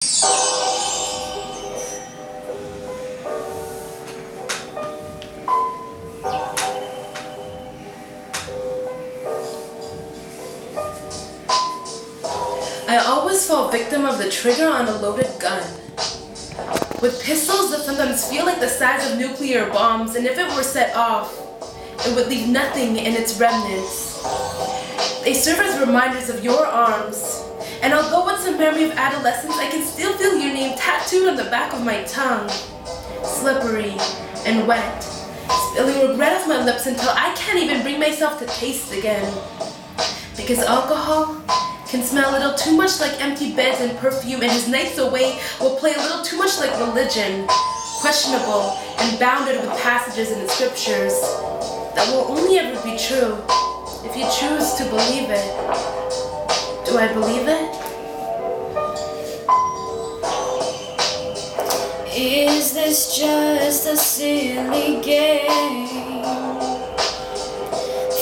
I always fall victim of the trigger on a loaded gun. With pistols that sometimes feel like the size of nuclear bombs, and if it were set off, it would leave nothing in its remnants. They serve as reminders of your arms, and although it's a memory of adolescence, I can still feel your name tattooed on the back of my tongue. Slippery and wet, spilling regret off my lips until I can't even bring myself to taste again. Because alcohol can smell a little too much like empty beds and perfume, and his nights away will play a little too much like religion, questionable and bounded with passages in the scriptures that will only ever be true if you choose to believe it. Do I believe it? Is this just a silly game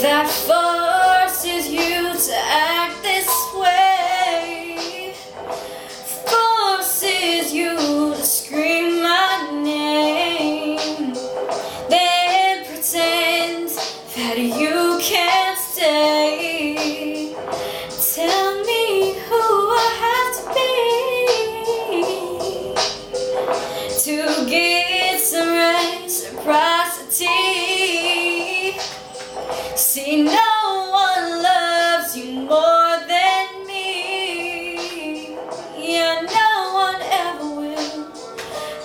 that forces you to act this way? Forces you to scream my name, then pretend that you can't stay. Tell me who I have to be to get some reciprocity. See, no one loves you more than me. Yeah, no one ever will.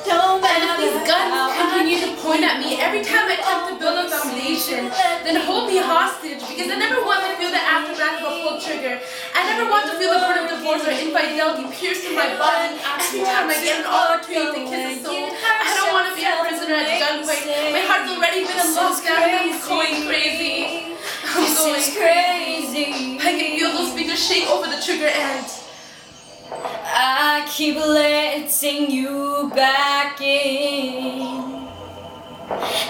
No matter. And if these guns continue to point at me every time I attempt to build a foundation, then hold me hostage, because I never want to feel the aftermath of a pull trigger. I never want to feel the burden of divorce or infidelity pierce through my body every time I get an opportunity to kiss a soul. I don't want to be a prisoner at gunpoint. My heart's already been in lockdown and I'm going crazy. I'm going crazy. I can feel those fingers shake over the trigger and I keep letting you back in.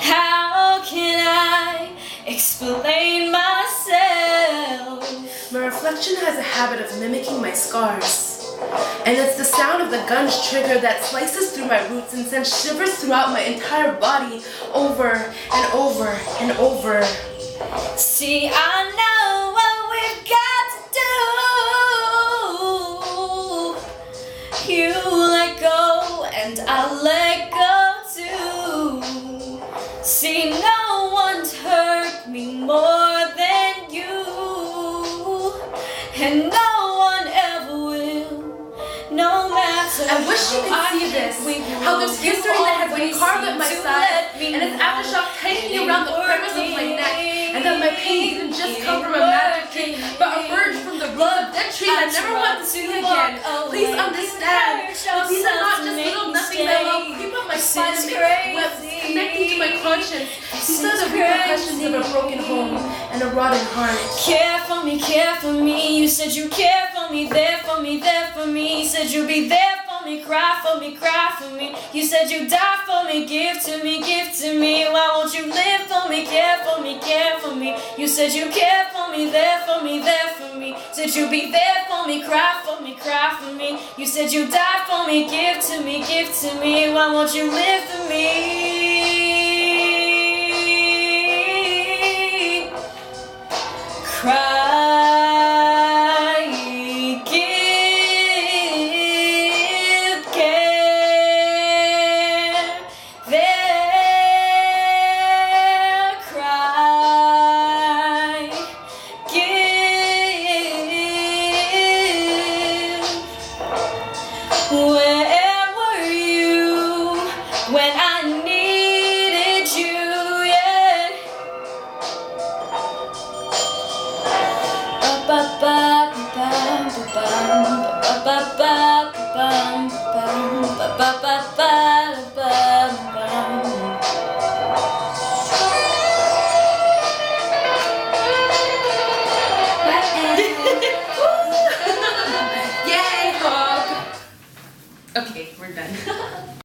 How can I explain myself? my reflection has a habit of mimicking my scars. And it's the sound of the gun's trigger that slices through my roots and sends shivers throughout my entire body over and over and over. See, I know what we've got to do. You let go and I'll let go too. See, no one's hurt me more than you, and no one ever will, no matter. I wish you could see this, how there's history that has been carved at my side, and its aftershock tightening around the premise of my neck, and that my pain didn't just come from a magic trick, but emerged from the root of dead trees I never want to see again. Please understand, that these are not just little nothings that will creep up my spine and make webs connecting to my conscience. These are the repercussions of a broken home and a rotten heart. Care for me, you said you care for me, there for me, there for me. You said you'd be there for me, cry for me, cry for me. You said you'd die for me, give to me, give to me. Why won't you live for me, care for me, care for me. You said you care for me, there for me, there for me. Said you'd be there for me, cry for me, cry for me. You said you'd die for me, give to me, give to me. Why won't you live for me?